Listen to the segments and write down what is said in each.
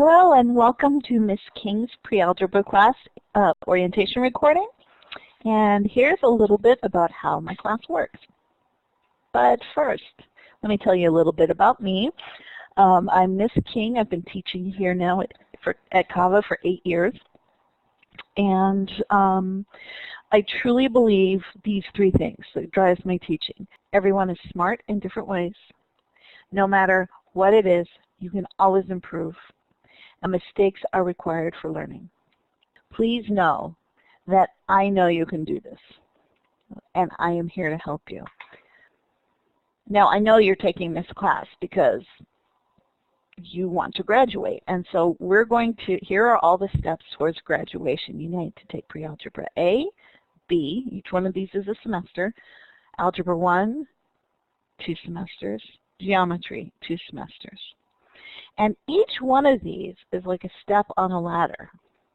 Hello and welcome to Miss King's pre-algebra class orientation recording. And here's a little bit about how my class works. But first, let me tell you a little bit about me. I'm Miss King. I've been teaching here now at CAVA for 8 years. And I truly believe these three things that drives my teaching. Everyone is smart in different ways. No matter what it is, you can always improve. And mistakes are required for learning. Please know that I know you can do this, and I am here to help you. Now, I know you're taking this class because you want to graduate, and so we're going to, here are all the steps towards graduation. You need to take pre-algebra A, B, each one of these is a semester, algebra 1, 2 semesters, geometry, 2 semesters. And each one of these is like a step on a ladder,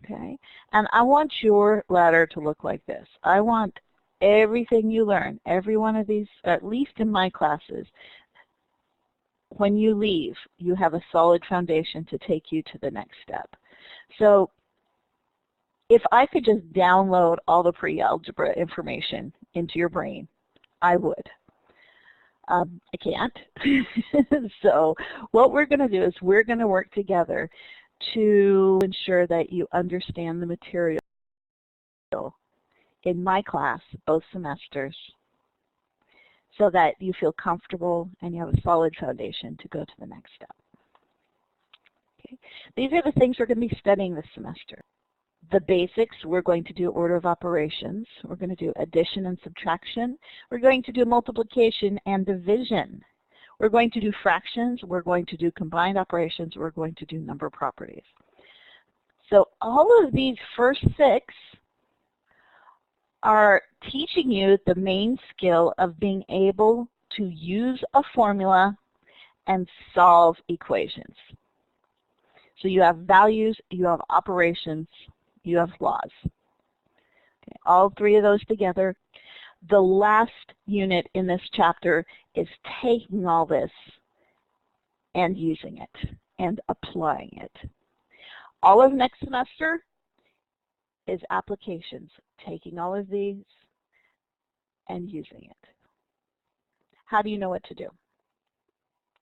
okay? And I want your ladder to look like this. I want everything you learn, every one of these, at least in my classes, when you leave, you have a solid foundation to take you to the next step. So if I could just download all the pre-algebra information into your brain, I would. I can't. So what we're going to do is we're going to work together to ensure that you understand the material in my class, both semesters, so that you feel comfortable and you have a solid foundation to go to the next step. Okay. These are the things we're going to be studying this semester. The basics, we're going to do order of operations. We're going to do addition and subtraction. We're going to do multiplication and division. We're going to do fractions. We're going to do combined operations. We're going to do number properties. So all of these first 6 are teaching you the main skill of being able to use a formula and solve equations. So you have values, you have operations, you have laws. Okay, all 3 of those together. The last unit in this chapter is taking all this and using it and applying it. All of next semester is applications, taking all of these and using it. How do you know what to do?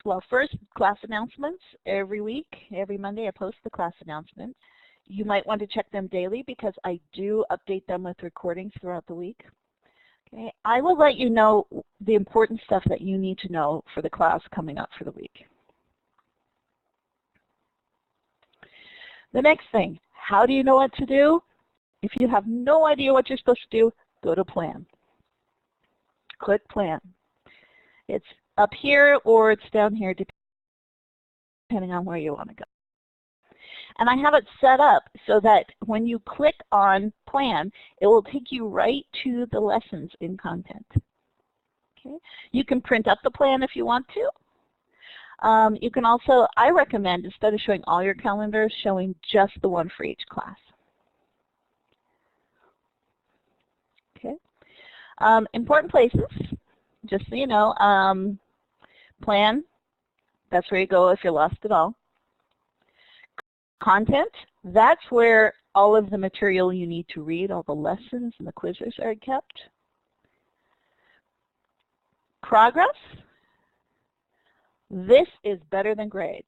Well, first, class announcements. Every week, every Monday, I post the class announcements. You might want to check them daily because I do update them with recordings throughout the week. Okay. I will let you know the important stuff that you need to know for the class coming up for the week. The next thing, how do you know what to do? If you have no idea what you're supposed to do, go to Plan. Click Plan. It's up here or it's down here depending on where you want to go. And I have it set up so that when you click on Plan, it will take you right to the lessons in content. Okay. You can print up the plan if you want to. You can also, I recommend, instead of showing all your calendars, showing just the one for each class. Okay. Important places, just so you know, Plan, that's where you go if you're lost at all. Content, that's where all of the material you need to read, all the lessons and the quizzes are kept. Progress, this is better than grades.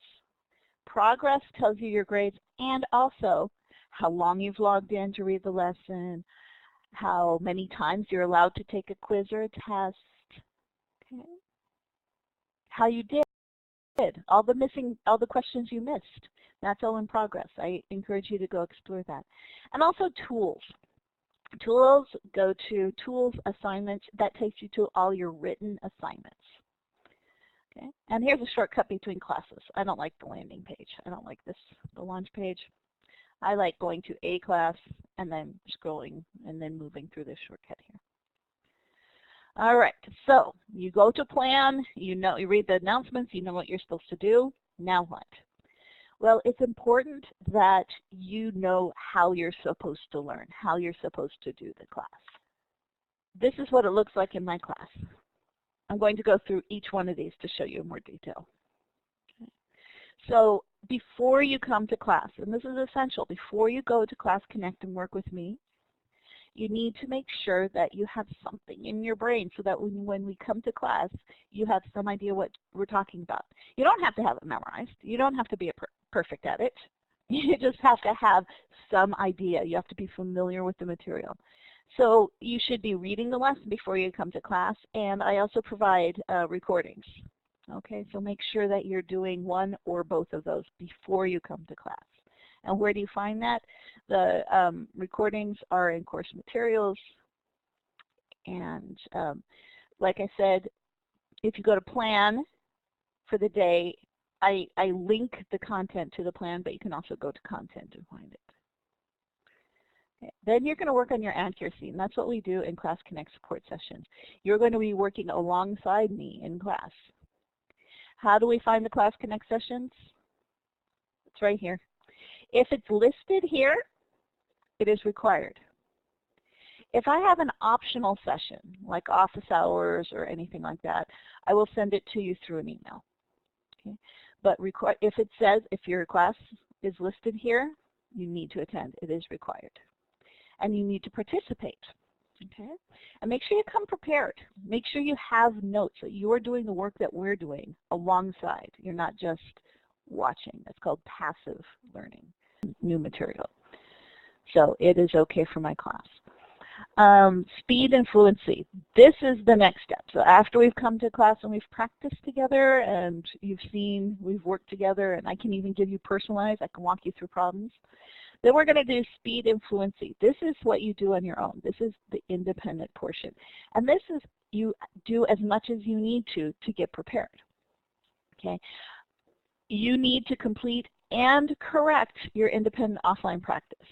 Progress tells you your grades and also how long you've logged in to read the lesson, how many times you're allowed to take a quiz or a test, okay. How you did, all the questions you missed. That's all in progress. I encourage you to go explore that. And also tools. Tools, go to Tools, Assignments. That takes you to all your written assignments. Okay. And here's a shortcut between classes. I don't like the landing page. I don't like this, the launch page. I like going to a class and then scrolling and then moving through this shortcut here. All right, so you go to Plan, you read the announcements, you know what you're supposed to do. Now what? Well, it's important that you know how you're supposed to learn, how you're supposed to do the class. This is what it looks like in my class. I'm going to go through each one of these to show you in more detail. Okay. So before you come to class, and this is essential, before you go to Class Connect and work with me, you need to make sure that you have something in your brain so that when we come to class, you have some idea what we're talking about. You don't have to have it memorized. You don't have to be perfect at it. You just have to have some idea. You have to be familiar with the material. So you should be reading the lesson before you come to class, and I also provide recordings. Okay, so make sure that you're doing one or both of those before you come to class. And where do you find that? The recordings are in course materials. And like I said, if you go to plan for the day, I link the content to the plan, but you can also go to content and find it. Okay. Then you're going to work on your accuracy, and that's what we do in Class Connect support sessions. You're going to be working alongside me in class. How do we find the Class Connect sessions? It's right here. If it's listed here, it is required. If I have an optional session, like office hours or anything like that, I will send it to you through an email. Okay? But if it says, if your class is listed here, you need to attend. It is required. And you need to participate. Okay? And make sure you come prepared. Make sure you have notes, that you are doing the work that we're doing alongside. You're not just watching. That's called passive learning, new material. So it is okay for my class. Speed and fluency. This is the next step. So after we've come to class and we've practiced together and you've seen we've worked together, and I can even give you personalized, I can walk you through problems. Then we're going to do speed and fluency. This is what you do on your own. This is the independent portion. And this is you do as much as you need to get prepared. Okay? You need to complete and correct your independent offline practice.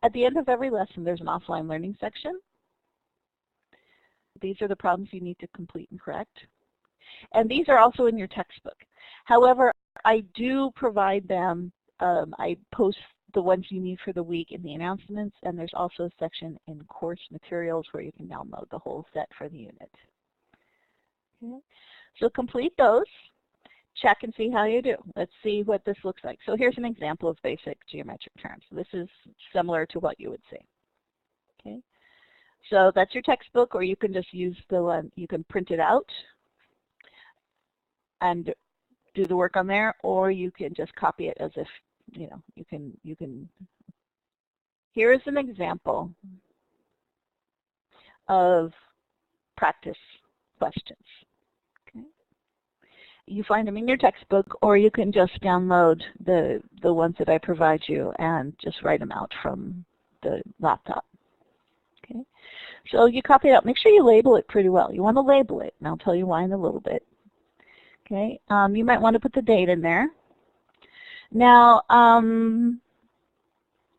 At the end of every lesson, there's an offline learning section. These are the problems you need to complete and correct. And these are also in your textbook. However, I do provide them, I post the ones you need for the week in the announcements, and there's also a section in course materials where you can download the whole set for the unit. Okay. So complete those. Check and see how you do. Let's see what this looks like. So here's an example of basic geometric terms. This is similar to what you would see. Okay. So that's your textbook, or you can just use the one, you can print it out and do the work on there, or you can just copy it as if, you know, you can. Here is an example of practice questions. Okay. You find them in your textbook, or you can just download the ones that I provide you and just write them out from the laptop. Okay. So you copy it out. Make sure you label it pretty well. You want to label it, and I'll tell you why in a little bit. Okay. You might want to put the date in there. Now,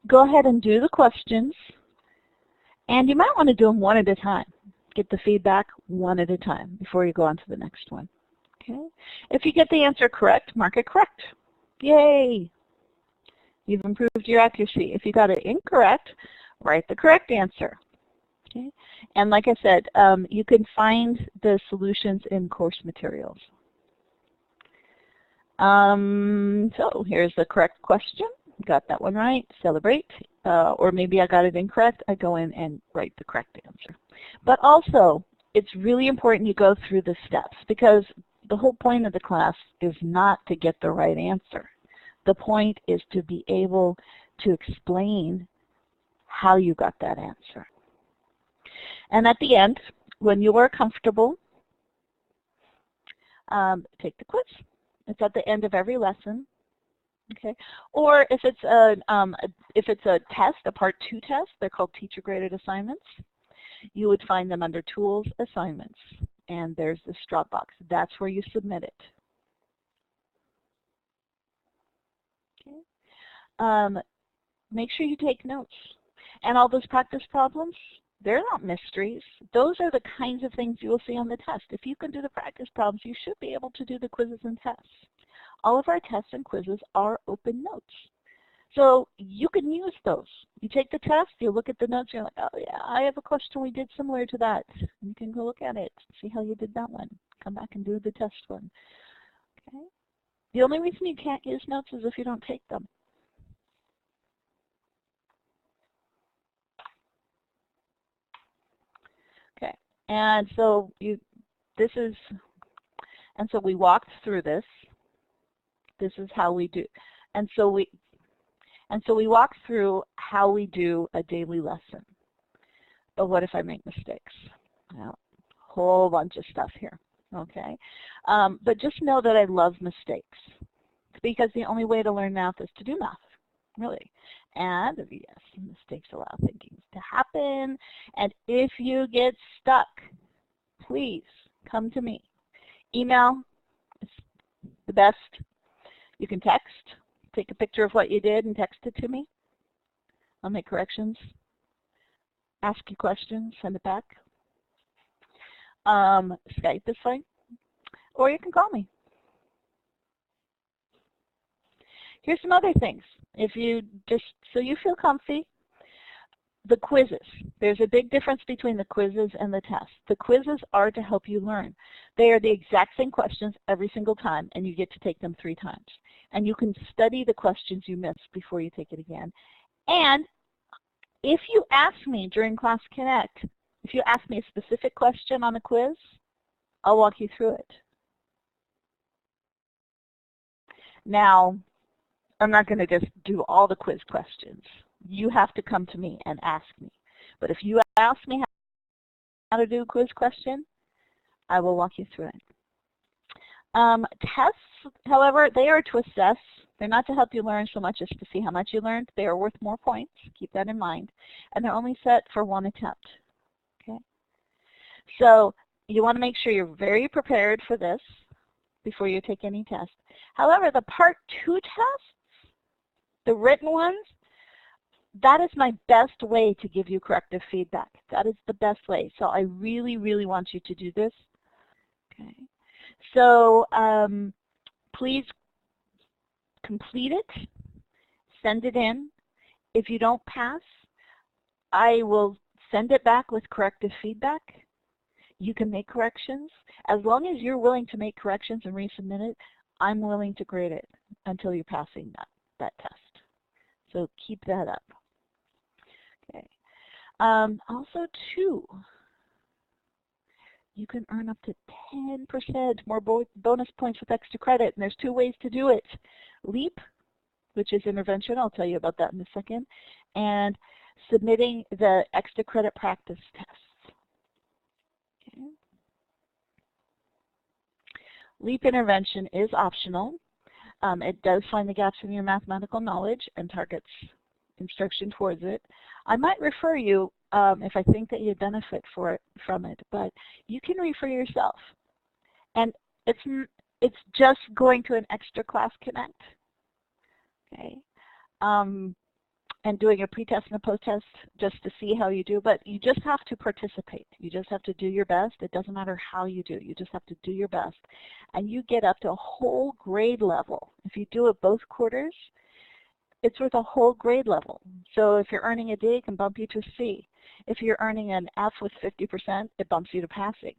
go ahead and do the questions, and you might want to do them one at a time. Get the feedback one at a time before you go on to the next one. Okay. If you get the answer correct, mark it correct. Yay! You've improved your accuracy. If you got it incorrect, write the correct answer. Okay. And like I said, you can find the solutions in course materials. So here's the correct question. Got that one right, celebrate. Or maybe I got it incorrect, I go in and write the correct answer. But also, it's really important you go through the steps, because the whole point of the class is not to get the right answer. The point is to be able to explain how you got that answer. And at the end, when you are comfortable, take the quiz. It's at the end of every lesson. Okay. Or if it's a test, a Part 2 test, they're called teacher-graded assignments. You would find them under Tools, Assignments, and there's this drop box. That's where you submit it. Okay. Make sure you take notes. And all those practice problems, they're not mysteries. Those are the kinds of things you will see on the test. If you can do the practice problems, you should be able to do the quizzes and tests. All of our tests and quizzes are open notes. So you can use those. You take the test, you look at the notes, you're like, oh yeah, I have a question we did similar to that. You can go look at it, see how you did that one. Come back and do the test one. Okay. The only reason you can't use notes is if you don't take them. Okay, and so we walked through this. This is how we do, and so we walked through how we do a daily lesson. But what if I make mistakes? Well, whole bunch of stuff here. Okay, but just know that I love mistakes because the only way to learn math is to do math, really. And yes, mistakes allow thinking to happen. And if you get stuck, please come to me. Email is the best. You can text. Take a picture of what you did and text it to me. I'll make corrections. Ask you questions. Send it back. Skype is fine. Or you can call me. Here's some other things. If you just, so you feel comfy, the quizzes. There's a big difference between the quizzes and the tests. The quizzes are to help you learn. They are the exact same questions every single time, and you get to take them 3 times. And you can study the questions you missed before you take it again. And if you ask me during Class Connect, if you ask me a specific question on a quiz, I'll walk you through it. Now, I'm not going to just do all the quiz questions. You have to come to me and ask me. But if you ask me how to do a quiz question, I will walk you through it. Tests, however, they are to assess. They're not to help you learn so much as to see how much you learned. They are worth more points. Keep that in mind. And they're only set for 1 attempt. Okay. So you want to make sure you're very prepared for this before you take any test. However, the Part 2 tests, the written ones, that is my best way to give you corrective feedback. That is the best way. So I really, really want you to do this. Okay. So please complete it, send it in. If you don't pass, I will send it back with corrective feedback. You can make corrections. As long as you're willing to make corrections and resubmit it, I'm willing to grade it until you're passing that test. So keep that up. Okay. Also, too, you can earn up to 10% more bonus points with extra credit, and there's 2 ways to do it. LEAP, which is intervention, I'll tell you about that in a second, and submitting the extra credit practice tests. Okay. LEAP intervention is optional. It does find the gaps in your mathematical knowledge and targets instruction towards it. I might refer you if I think that you'd benefit from it, but you can refer yourself. And it's just going to an extra Class Connect, okay, and doing a pre-test and a post-test just to see how you do, but you just have to participate. You just have to do your best. It doesn't matter how you do. You just have to do your best. And you get up to a whole grade level. If you do it both quarters, it's worth a whole grade level. So if you're earning a D, it can bump you to a C. If you're earning an F with 50%, it bumps you to passing.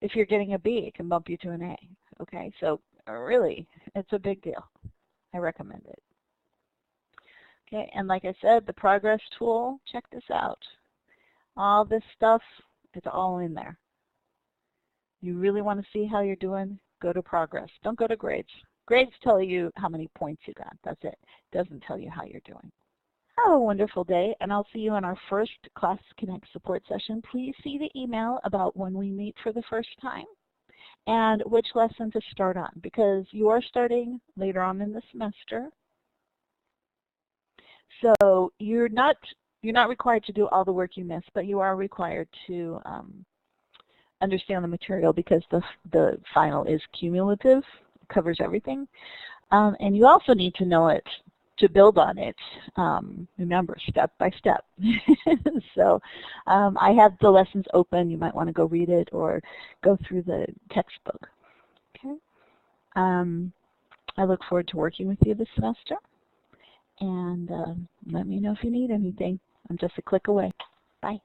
If you're getting a B, it can bump you to an A. Okay, so really, it's a big deal. I recommend it. Okay, and like I said, the progress tool, check this out. All this stuff, it's all in there. You really want to see how you're doing, go to progress. Don't go to grades. Grades tell you how many points you got. That's it. It doesn't tell you how you're doing. Have a wonderful day, and I'll see you in our first Class Connect support session. Please see the email about when we meet for the first time and which lesson to start on, because you are starting later on in the semester. So you're not required to do all the work you missed, but you are required to understand the material because the final is cumulative, covers everything. And you also need to know it to build on it, remember, step by step. So I have the lessons open. You might want to go read it or go through the textbook. Okay. I look forward to working with you this semester. And let me know if you need anything. I'm just a click away. Bye.